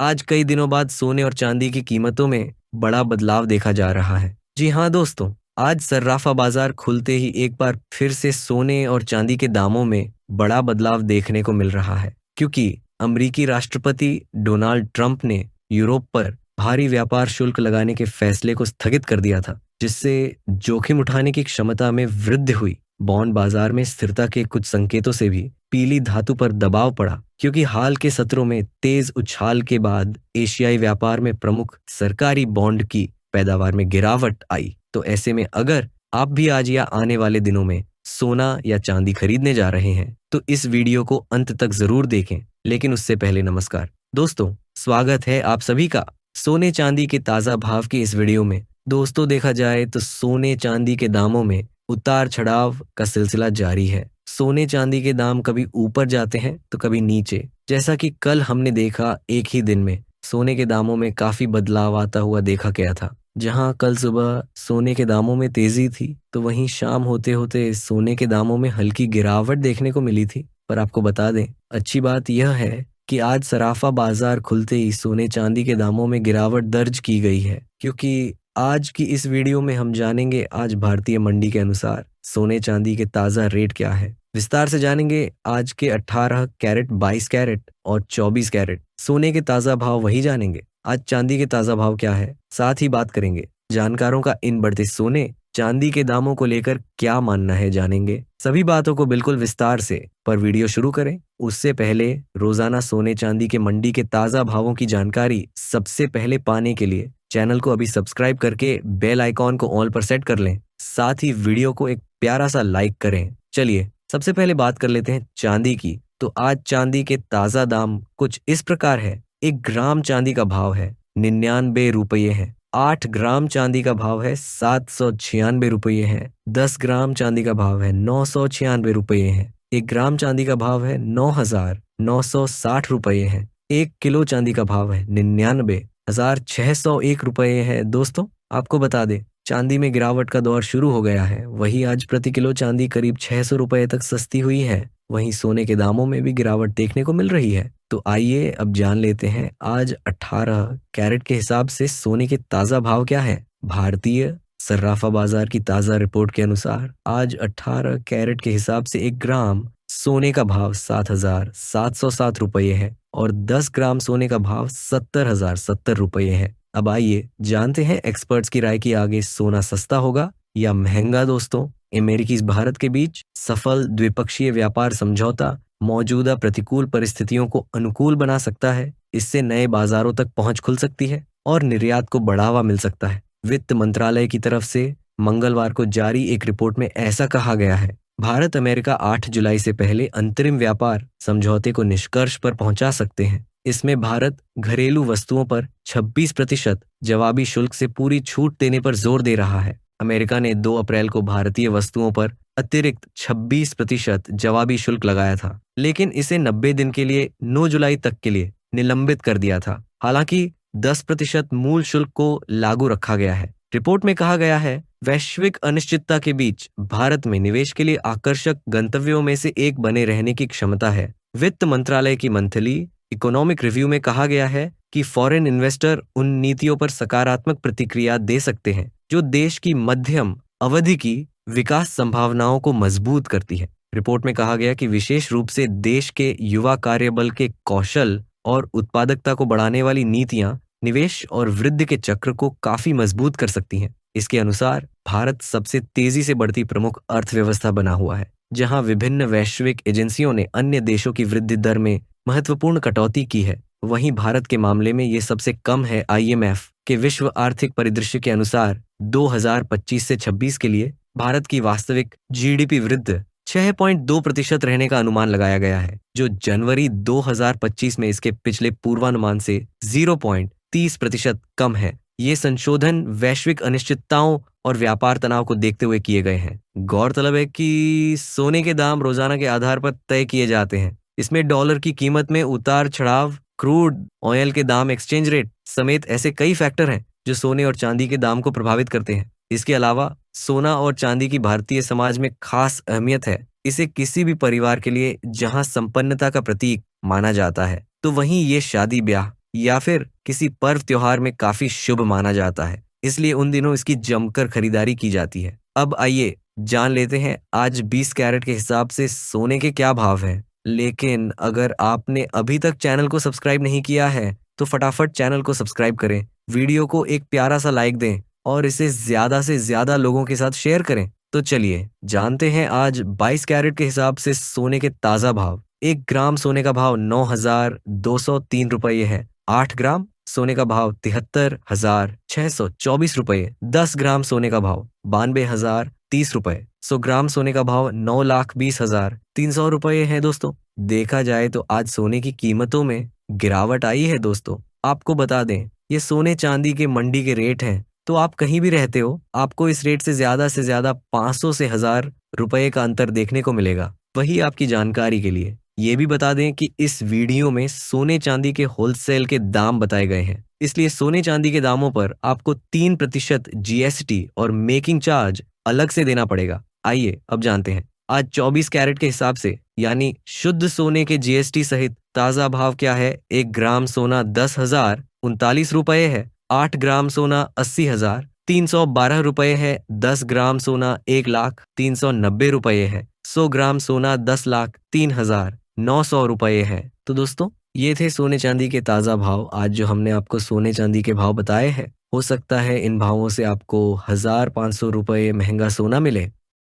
आज कई दिनों बाद सोने और चांदी की कीमतों में बड़ा बदलाव देखा जा रहा है। जी हाँ दोस्तों, आज सर्राफा बाजार खुलते ही एक बार फिर से सोने और चांदी के दामों में बड़ा बदलाव देखने को मिल रहा है, क्योंकि अमेरिकी राष्ट्रपति डोनाल्ड ट्रंप ने यूरोप पर भारी व्यापार शुल्क लगाने के फैसले को स्थगित कर दिया था, जिससे जोखिम उठाने की क्षमता में वृद्धि हुई। बॉन्ड बाजार में स्थिरता के कुछ संकेतों से भी पीली धातु पर दबाव पड़ा, क्योंकि हाल के सत्रों में तेज उछाल के बाद एशियाई व्यापार में प्रमुख सरकारी बॉन्ड की पैदावार में गिरावट आई। तो ऐसे में अगर आप भी आज या आने वाले दिनों में सोना या चांदी खरीदने जा रहे हैं तो इस वीडियो को अंत तक जरूर देखें। लेकिन उससे पहले नमस्कार दोस्तों, स्वागत है आप सभी का सोने चांदी के ताजा भाव की इस वीडियो में। दोस्तों, देखा जाए तो सोने चांदी के दामों में उतार चढ़ाव का सिलसिला जारी है। सोने चांदी के दाम कभी ऊपर जाते हैं तो कभी नीचे। जैसा कि कल हमने देखा, एक ही दिन में सोने के दामों में काफी बदलाव आता हुआ देखा गया था। जहां कल सुबह सोने के दामों में तेजी थी, तो वहीं शाम होते होते सोने के दामों में हल्की गिरावट देखने को मिली थी। पर आपको बता दें, अच्छी बात यह है कि आज सराफा बाजार खुलते ही सोने चांदी के दामों में गिरावट दर्ज की गई है, क्योंकि आज की इस वीडियो में हम जानेंगे आज भारतीय मंडी के अनुसार सोने चांदी के ताजा रेट क्या है। विस्तार से जानेंगे आज के 18 कैरेट, 22 कैरेट और 24 कैरेट सोने के ताजा भाव वही जानेंगे। आज चांदी के ताजा भाव क्या है, साथ ही बात करेंगे जानकारों का इन बढ़ते सोने चांदी के दामों को लेकर क्या मानना है, जानेंगे सभी बातों को बिल्कुल विस्तार से। पर वीडियो शुरू करें उससे पहले रोजाना सोने चांदी के मंडी के ताजा भावों की जानकारी सबसे पहले पाने के लिए चैनल को अभी सब्सक्राइब करके बेल आइकॉन को ऑल पर सेट कर लें। साथ ही वीडियो को एक प्यारा सा लाइक करें। चलिए सबसे पहले बात कर लेते हैं चांदी की। तो आज चांदी के ताजा दाम कुछ इस प्रकार है। 1 ग्राम चांदी का भाव है 99 रुपये है। 8 ग्राम चांदी का भाव है 796 रुपये है। 10 ग्राम चांदी का भाव है 996 रुपये है। 1 ग्राम चांदी का भाव है 9,960 रुपये है। 1 किलो चांदी का भाव है 99,601 रुपये है। दोस्तों, आपको बता दें, चांदी में गिरावट का दौर शुरू हो गया है। वही आज प्रति किलो चांदी करीब 600 रुपये तक सस्ती हुई है। वहीं सोने के दामों में भी गिरावट देखने को मिल रही है। तो आइए अब जान लेते हैं आज 18 कैरेट के हिसाब से सोने के ताजा भाव क्या है। भारतीय सर्राफा बाजार की ताजा रिपोर्ट के अनुसार आज 18 कैरेट के हिसाब से 1 ग्राम सोने का भाव 7,707 रुपये है और 10 ग्राम सोने का भाव 70,070 रुपये है। अब आइए जानते हैं एक्सपर्ट्स की राय की आगे सोना सस्ता होगा या महंगा। दोस्तों, अमेरिकी भारत के बीच सफल द्विपक्षीय व्यापार समझौता मौजूदा प्रतिकूल परिस्थितियों को अनुकूल बना सकता है। इससे नए बाजारों तक पहुंच खुल सकती है और निर्यात को बढ़ावा मिल सकता है। वित्त मंत्रालय की तरफ से मंगलवार को जारी एक रिपोर्ट में ऐसा कहा गया है। भारत अमेरिका 8 जुलाई से पहले अंतरिम व्यापार समझौते को निष्कर्ष पर पहुंचा सकते हैं। इसमें भारत घरेलू वस्तुओं पर 26% जवाबी शुल्क से पूरी छूट देने पर जोर दे रहा है। अमेरिका ने 2 अप्रैल को भारतीय वस्तुओं पर अतिरिक्त 26% जवाबी शुल्क लगाया था, लेकिन इसे 90 दिन के लिए 9 जुलाई तक के लिए निलंबित कर दिया था। हालांकि 10% मूल शुल्क को लागू रखा गया है। रिपोर्ट में कहा गया है, वैश्विक अनिश्चितता के बीच भारत में निवेश के लिए आकर्षक गंतव्यों में से एक बने रहने की क्षमता है। वित्त मंत्रालय की मंथली इकोनॉमिक रिव्यू में कहा गया है कि फॉरेन इन्वेस्टर उन नीतियों पर सकारात्मक प्रतिक्रिया दे सकते हैं जो देश की मध्यम अवधि की विकास संभावनाओं को मजबूत करती है। रिपोर्ट में कहा गया कि विशेष रूप से देश के युवा कार्यबल के कौशल और उत्पादकता को बढ़ाने वाली नीतियां निवेश और वृद्धि के चक्र को काफी मजबूत कर सकती हैं। इसके अनुसार भारत सबसे तेजी से बढ़ती प्रमुख अर्थव्यवस्था बना हुआ है, जहां विभिन्न वैश्विक एजेंसियों ने अन्य देशों की वृद्धि दर में महत्वपूर्ण कटौती की है। वहीं भारत के मामले में ये सबसे कम है। IMF के विश्व आर्थिक परिदृश्य के अनुसार 2025 से 26 के लिए भारत की वास्तविक GDP वृद्धि 6.2% रहने का अनुमान लगाया गया है, जो जनवरी 2025 में इसके पिछले पूर्वानुमान से 0.30% कम है। ये संशोधन वैश्विक अनिश्चितताओं और व्यापार तनाव को देखते हुए किए गए हैं। गौरतलब है कि सोने के दाम रोजाना के आधार पर तय किए जाते हैं। इसमें डॉलर की कीमत में उतार चढ़ाव, क्रूड ऑयल के दाम, एक्सचेंज रेट समेत ऐसे कई फैक्टर हैं जो सोने और चांदी के दाम को प्रभावित करते हैं। इसके अलावा सोना और चांदी की भारतीय समाज में खास अहमियत है। इसे किसी भी परिवार के लिए जहां संपन्नता का प्रतीक माना जाता है, तो वहीं ये शादी ब्याह या फिर किसी पर्व त्योहार में काफी शुभ माना जाता है, इसलिए उन दिनों इसकी जमकर खरीदारी की जाती है। अब आइए जान लेते हैं आज 20 कैरेट के हिसाब से सोने के क्या भाव हैं। लेकिन अगर आपने अभी तक चैनल को सब्सक्राइब नहीं किया है तो फटाफट चैनल को सब्सक्राइब करें, वीडियो को एक प्यारा सा लाइक दें और इसे ज्यादा से ज्यादा लोगों के साथ शेयर करें। तो चलिए जानते हैं आज 22 कैरेट के हिसाब से सोने के ताजा भाव। 1 ग्राम सोने का भाव 9,203 रुपये है। 8 ग्राम सोने का भाव 73,624 रुपये। 10 ग्राम सोने का भाव 92,030 रुपये। 100 ग्राम सोने का भाव 9,20,300 रुपये है दोस्तों। देखा जाए तो आज सोने की कीमतों में गिरावट आई है दोस्तों। आपको बता दें ये सोने चांदी के मंडी के रेट हैं, तो आप कहीं भी रहते हो आपको इस रेट से ज्यादा 500 से 1,000 रुपए का अंतर देखने को मिलेगा। वही आपकी जानकारी के लिए ये भी बता दें कि इस वीडियो में सोने चांदी के होलसेल के दाम बताए गए हैं, इसलिए सोने चांदी के दामों पर आपको 3% जीएसटी और मेकिंग चार्ज अलग से देना पड़ेगा। आइए अब जानते हैं आज 24 कैरेट के हिसाब से यानी शुद्ध सोने के जीएसटी सहित ताजा भाव क्या है। 1 ग्राम सोना 10,039 रुपये है। 8 ग्राम सोना 80,312 रुपये है। 10 ग्राम सोना 1,03,90 रुपये है। 100 ग्राम सोना 10,03,900 रुपये है। तो दोस्तों ये थे सोने चांदी के ताजा भाव आज जो हमने आपको सोने चांदी के भाव बताए हैं। हो सकता है इन भावों से आपको 1,500 रुपये महंगा सोना मिले,